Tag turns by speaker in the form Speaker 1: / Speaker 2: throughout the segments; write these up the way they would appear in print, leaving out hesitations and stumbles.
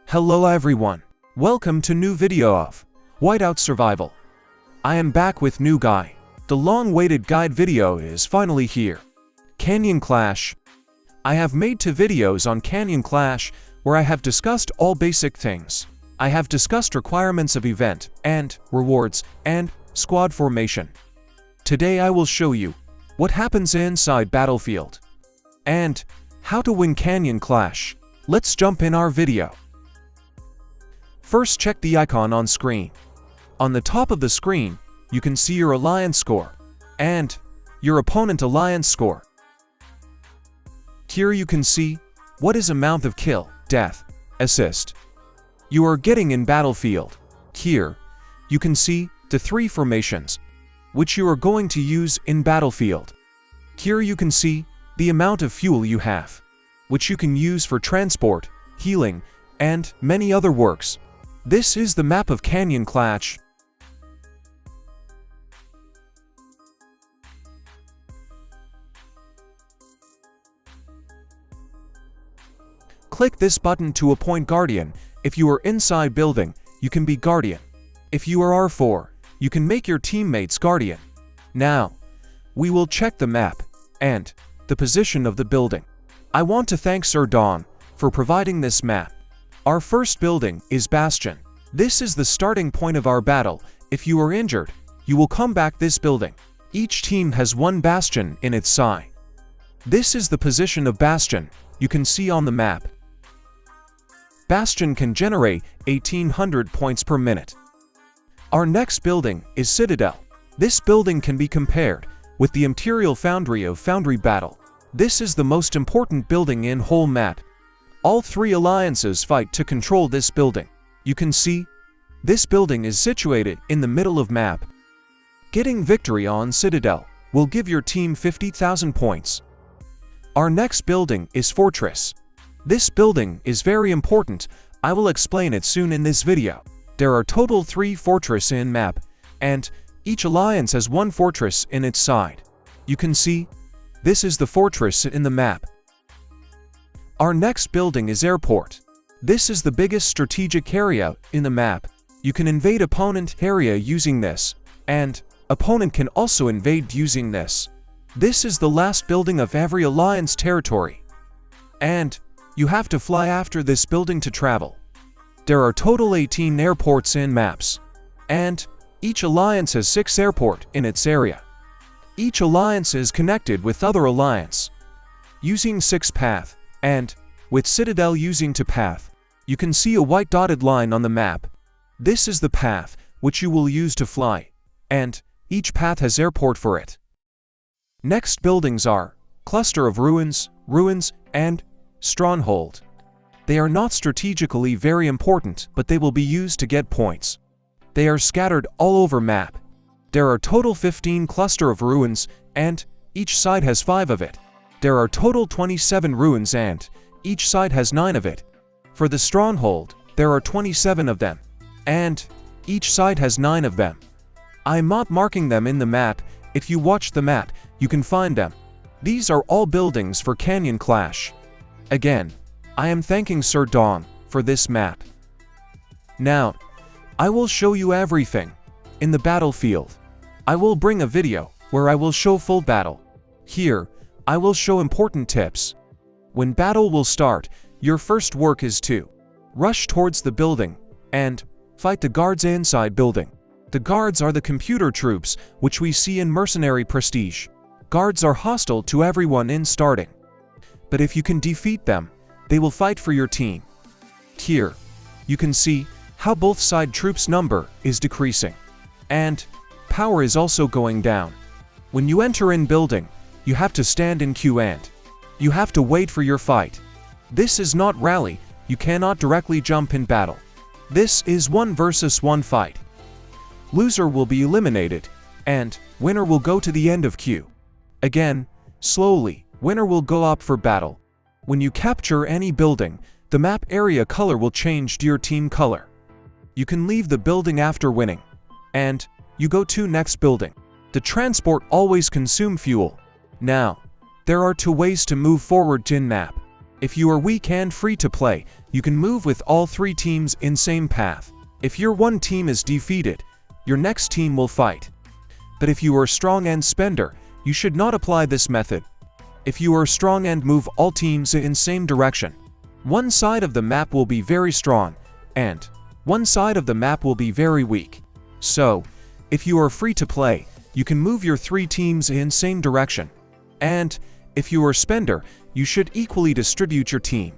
Speaker 1: Hello everyone. Welcome to new video of Whiteout Survival. I am back with new guy. The long-awaited guide video is finally here. Canyon Clash. I have made 2 videos on Canyon Clash where I have discussed all basic things. I have discussed requirements of event and rewards and squad formation. Today I will show you what happens inside battlefield and how to win Canyon Clash. Let's jump in our video. First, check the icon on screen. On the top of the screen, you can see your alliance score and your opponent alliance score. Here you can see what is amount of kill, death, assist you are getting in battlefield. Here, you can see the 3 formations which you are going to use in battlefield. Here you can see the amount of fuel you have, which you can use for transport, healing, and many other works. This is the map of Canyon Clash. Click this button to appoint Guardian. If you are inside building, you can be Guardian. If you are R4, you can make your teammates Guardian. Now, we will check the map and the position of the building. I want to thank Sir Dawn for providing this map. Our first building is Bastion. This is the starting point of our battle. If you are injured, you will come back this building. Each team has 1 Bastion in its side. This is the position of Bastion you can see on the map. Bastion can generate 1800 points per minute. Our next building is Citadel. This building can be compared with the Imperial Foundry of Foundry Battle. This is the most important building in whole map. All 3 alliances fight to control this building. You can see, this building is situated in the middle of map. Getting victory on Citadel will give your team 50,000 points. Our next building is Fortress. This building is very important. I will explain it soon in this video. There are total 3 fortress in map, and each alliance has 1 fortress in its side. You can see, this is the fortress in the map. Our next building is Airport. This is the biggest strategic area in the map. You can invade opponent area using this, and opponent can also invade using this. This is the last building of every alliance territory, and you have to fly after this building to travel. There are total 18 airports in maps, and each alliance has 6 airport in its area. Each alliance is connected with other alliance using 6 path, and with Citadel using 2 path. You can see a white dotted line on the map. This is the path which you will use to fly, and each path has airport for it. Next buildings are Cluster of Ruins, and Stronghold. They are not strategically very important, but they will be used to get points. They are scattered all over map. There are total 15 Cluster of Ruins, and each side has 5 of it. There are total 27 ruins, and each side has 9 of it. For the Stronghold, there are 27 of them, and each side has 9 of them. I'm not marking them in the map. If you watch the map, you can find them. These are all buildings for Canyon Clash. Again, I am thanking Sir Dawn for this map. Now, I will show you everything in the battlefield. I will bring a video where I will show full battle. Here, I will show important tips. When battle will start, your first work is to rush towards the building and fight the guards inside building. The guards are the computer troops which we see in Mercenary Prestige. Guards are hostile to everyone in starting, but if you can defeat them, they will fight for your team. Here, you can see how both side troops number is decreasing, and power is also going down. When you enter in building, you have to stand in queue and you have to wait for your fight. This is not rally. You cannot directly jump in battle. This is 1 versus 1 fight. Loser will be eliminated, and winner will go to the end of queue. Again, slowly, winner will go up for battle. When you capture any building, the map area color will change to your team color. You can leave the building after winning, and you go to next building. The transport always consume fuel. Now, there are 2 ways to move forward in map. If you are weak and free to play, you can move with all 3 teams in same path. If your one team is defeated, your next team will fight. But if you are strong and spender, you should not apply this method. If you are strong and move all teams in same direction, one side of the map will be very strong, and one side of the map will be very weak. So, if you are free to play, you can move your 3 teams in same direction. And if you are spender, you should equally distribute your team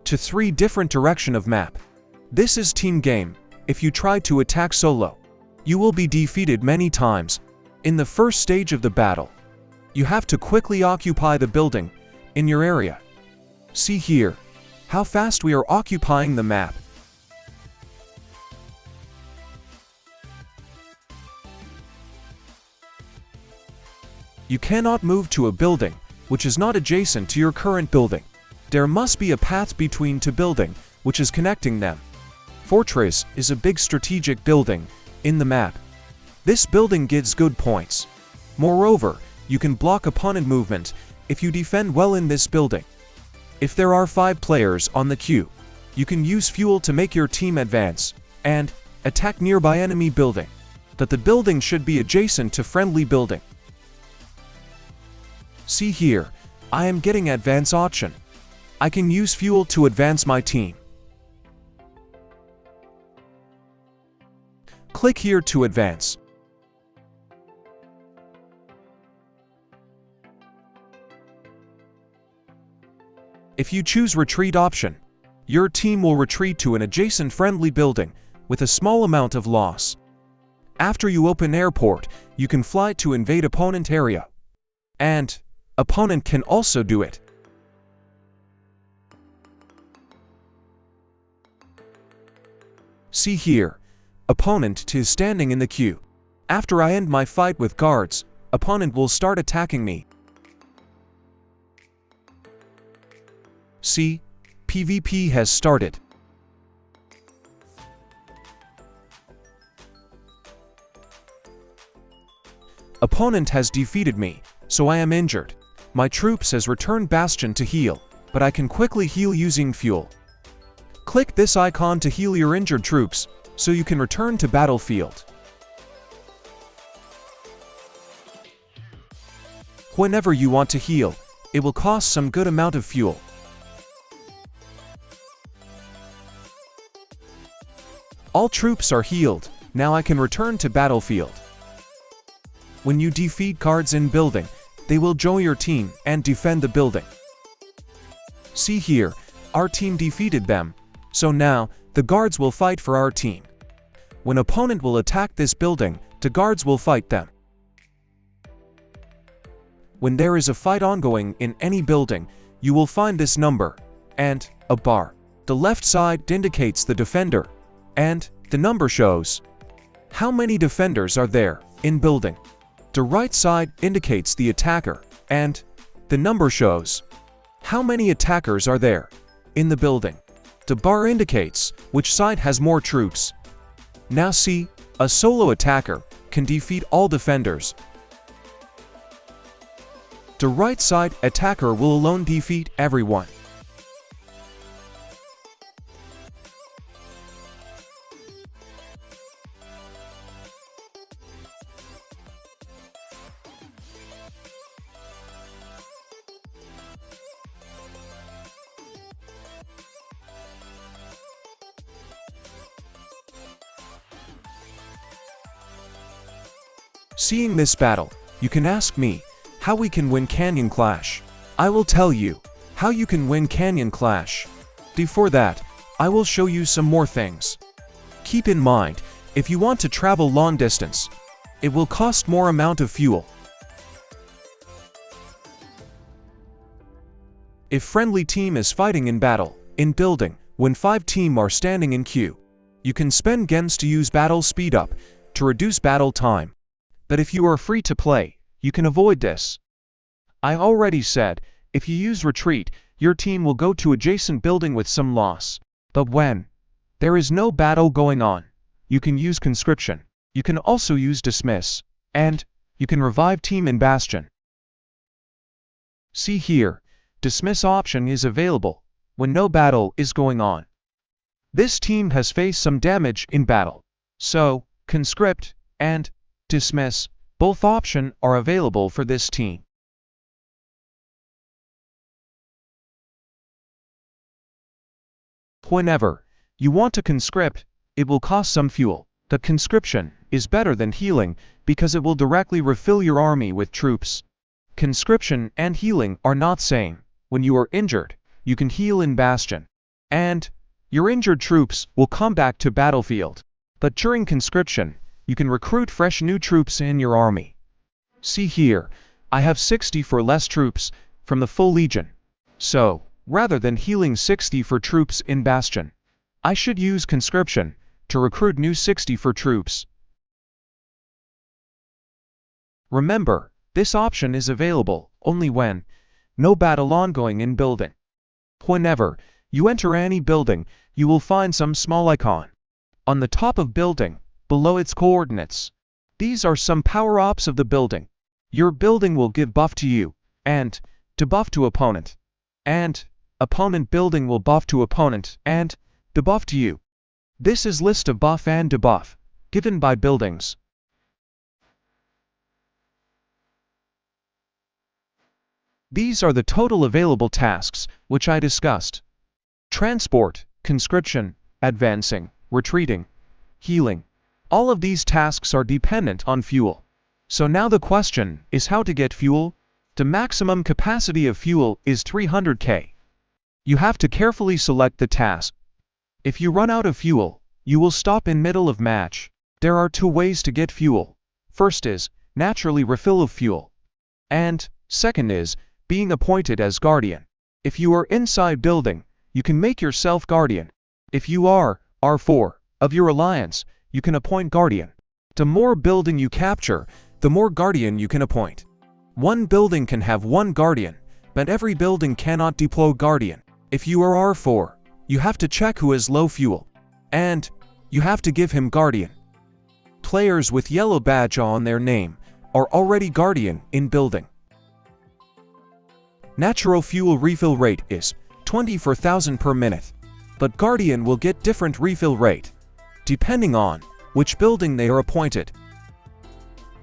Speaker 1: to 3 different direction of map. This is team game. If you try to attack solo, you will be defeated many times. In the first stage of the battle, you have to quickly occupy the building in your area. See here how fast we are occupying the map. You cannot move to a building which is not adjacent to your current building. There must be a path between 2 buildings which is connecting them. Fortress is a big strategic building in the map. This building gives good points. Moreover, you can block opponent movement if you defend well in this building. If there are 5 players on the queue, you can use fuel to make your team advance and attack nearby enemy building. But the building should be adjacent to friendly building. See here, I am getting advance option. I can use fuel to advance my team. Click here to advance. If you choose retreat option, your team will retreat to an adjacent friendly building with a small amount of loss. After you open airport, you can fly to invade opponent area. And opponent can also do it. See here, opponent is standing in the queue. After I end my fight with guards, opponent will start attacking me. See, PvP has started. Opponent has defeated me, so I am injured. My troops has returned Bastion to heal, but I can quickly heal using fuel. Click this icon to heal your injured troops, so you can return to battlefield. Whenever you want to heal, it will cost some good amount of fuel. All troops are healed, now I can return to battlefield. When you defeat guards in building, they will join your team and defend the building. See here, our team defeated them, so now the guards will fight for our team. When opponent will attack this building, the guards will fight them. When there is a fight ongoing in any building, you will find this number and a bar. The left side indicates the defender, and the number shows how many defenders are there in building. The right side indicates the attacker, and the number shows how many attackers are there in the building. The bar indicates which side has more troops. Now see, a solo attacker can defeat all defenders. The right side attacker will alone defeat everyone. Seeing this battle, you can ask me how we can win Canyon Clash. I will tell you how you can win Canyon Clash. Before that, I will show you some more things. Keep in mind, if you want to travel long distance, it will cost more amount of fuel. If friendly team is fighting in battle, in building, when 5 team are standing in queue, you can spend gens to use battle speed up to reduce battle time. But if you are free to play, you can avoid this. I already said, if you use retreat, your team will go to adjacent building with some loss. But when there is no battle going on, you can use conscription. You can also use dismiss, and you can revive team in Bastion. See here, Dismiss option is available when no battle is going on. This team has faced some damage in battle, so Conscript and Dismiss, both options are available for this team. Whenever you want to conscript, it will cost some fuel. The conscription is better than healing because it will directly refill your army with troops. Conscription and healing are not same. When you are injured, you can heal in Bastion, and your injured troops will come back to battlefield. But during conscription, you can recruit fresh new troops in your army. See here, I have 60 for less troops from the full legion. So, rather than healing 60 for troops in Bastion, I should use conscription to recruit new 60 for troops. Remember, this option is available only when no battle ongoing in building. Whenever you enter any building, you will find some small icon on the top of building, below its coordinates. These are some power-ups of the building. Your building will give buff to you, and debuff to opponent. And opponent building will buff to opponent, and debuff to you. This is list of buff and debuff given by buildings. These are the total available tasks which I discussed. Transport, conscription, advancing, retreating, healing. All of these tasks are dependent on fuel. So now the question is how to get fuel. The maximum capacity of fuel is 300k. You have to carefully select the task. If you run out of fuel, you will stop in middle of match. There are two ways to get fuel. First is naturally refill of fuel. And second is being appointed as guardian. If you are inside building, you can make yourself guardian. If you are R4 of your alliance, you can appoint guardian. The more building you capture, the more guardian you can appoint. One building can have one guardian, but every building cannot deploy guardian. If you are R4, you have to check who has low fuel, and you have to give him guardian. Players with yellow badge on their name are already guardian in building. Natural fuel refill rate is 24,000 per minute, but guardian will get different refill rate depending on which building they are appointed.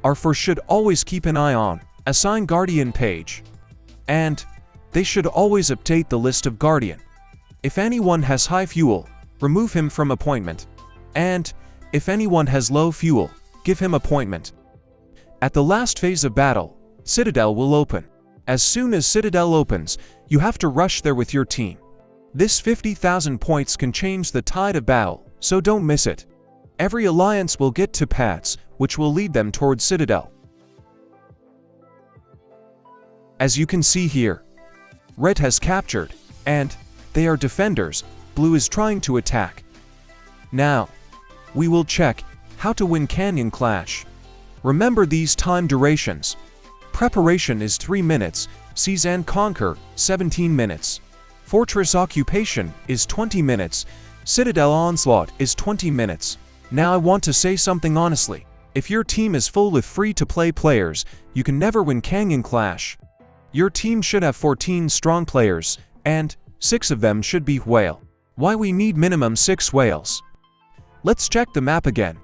Speaker 1: R4 should always keep an eye on assign guardian page, and they should always update the list of guardian. If anyone has high fuel, remove him from appointment, and if anyone has low fuel, give him appointment. At the last phase of battle, Citadel will open. As soon as Citadel opens, you have to rush there with your team. This 50,000 points can change the tide of battle, so don't miss it. Every alliance will get two paths, which will lead them towards Citadel. As you can see here, red has captured, and they are defenders, blue is trying to attack. Now, we will check how to win Canyon Clash. Remember these time durations. Preparation is 3 minutes, Seize and Conquer 17 minutes. Fortress Occupation is 20 minutes, Citadel Onslaught is 20 minutes. Now I want to say something honestly. If your team is full with free-to-play players, you can never win Canyon Clash. Your team should have 14 strong players, and 6 of them should be whale. Why we need minimum 6 whales? Let's check the map again.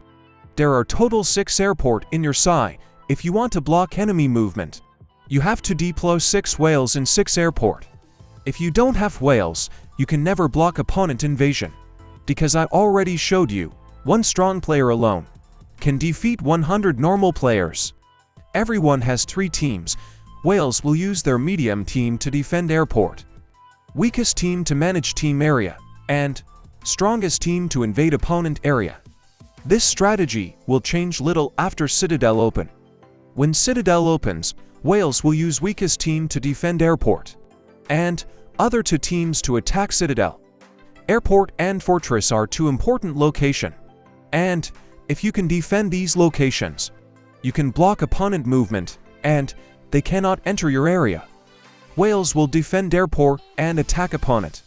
Speaker 1: There are total 6 airport in your side. If you want to block enemy movement, you have to deploy 6 whales in 6 airport. If you don't have whales, you can never block opponent invasion. Because I already showed you, 1 strong player alone can defeat 100 normal players. Everyone has 3 teams. Whales will use their medium team to defend airport, weakest team to manage team area, and strongest team to invade opponent area. This strategy will change little after Citadel open. When Citadel opens, Wales will use weakest team to defend airport, and other 2 teams to attack Citadel. Airport and fortress are 2 important locations, and if you can defend these locations, you can block opponent movement, and they cannot enter your area. Wales will defend airport and attack opponent.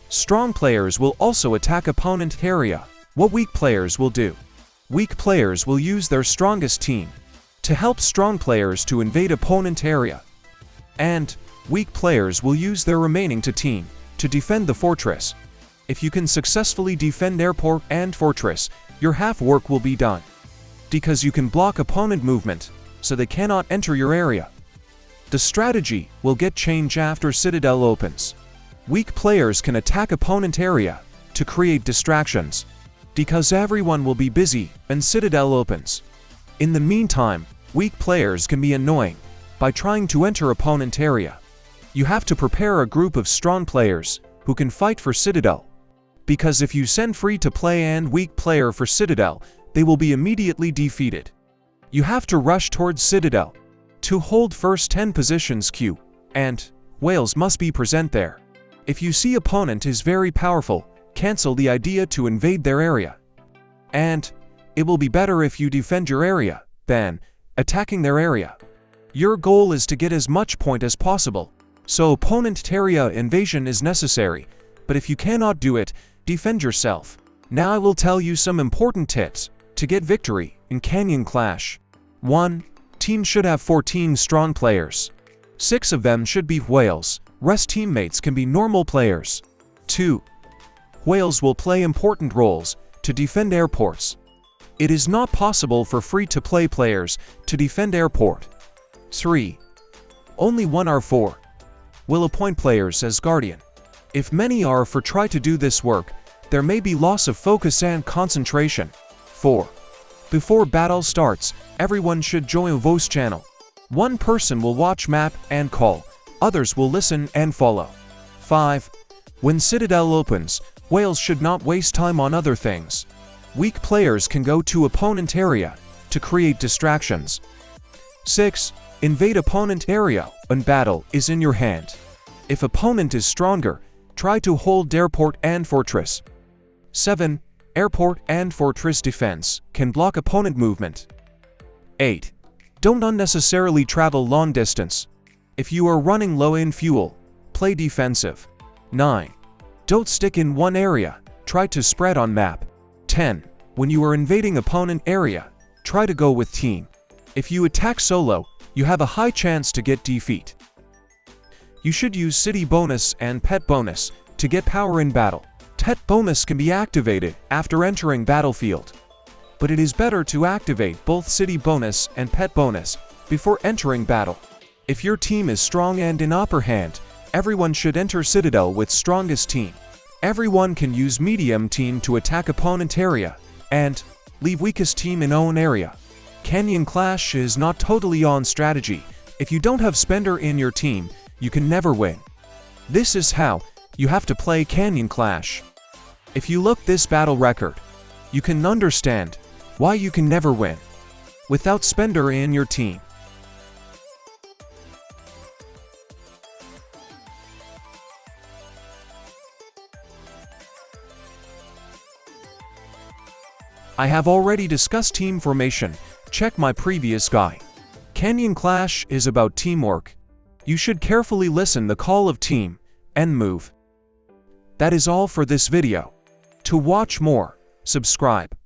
Speaker 1: Strong players will also attack opponent area. What weak players will do? Weak players will use their strongest team to help strong players to invade opponent area. And Weak players will use their remaining team to defend the fortress. If you can successfully defend airport and fortress, your half work will be done. Because you can block opponent movement, so they cannot enter your area. The strategy will get changed after Citadel opens. Weak players can attack opponent area to create distractions, because everyone will be busy when Citadel opens. In the meantime, weak players can be annoying by trying to enter opponent area. You have to prepare a group of strong players who can fight for Citadel. Because if you send free-to-play and weak player for Citadel, they will be immediately defeated. You have to rush towards Citadel. To hold first 10 positions Q and whales must be present there. If you see opponent is very powerful, cancel the idea to invade their area. And it will be better if you defend your area than attacking their area. Your goal is to get as much point as possible, so opponent area invasion is necessary, but if you cannot do it, defend yourself. Now I will tell you some important tips to get victory in Canyon Clash. 1. Team should have 14 strong players. 6 of them should be whales, rest teammates can be normal players. 2. Whales will play important roles to defend airports. It is not possible for free-to-play players to defend airport. 3. Only 1 R4 will appoint players as guardian. If many R4 try to do this work, there may be loss of focus and concentration. 4. Before battle starts, everyone should join a voice channel. One person will watch map and call, others will listen and follow. 5. When Citadel opens, whales should not waste time on other things. Weak players can go to opponent area to create distractions. 6. Invade opponent area when battle is in your hand. If opponent is stronger, try to hold airport and fortress. 7. Airport and fortress defense can block opponent movement. 8. Don't unnecessarily travel long distance. If you are running low in fuel, play defensive. 9. Don't stick in one area, try to spread on map. 10. When you are invading opponent area, try to go with team. If you attack solo, you have a high chance to get defeat. You should use city bonus and pet bonus to get power in battle. Pet bonus can be activated after entering battlefield, but it is better to activate both city bonus and pet bonus before entering battle. If your team is strong and in upper hand, everyone should enter Citadel with strongest team. Everyone can use medium team to attack opponent area and leave weakest team in own area. Canyon Clash is not totally on strategy. If you don't have spender in your team, you can never win. This is how you have to play Canyon Clash. If you look this battle record, you can understand why you can never win without spender in your team. I have already discussed team formation. Check my previous guide. Canyon Clash is about teamwork. You should carefully listen the call of team and move. That is all for this video. To watch more, subscribe.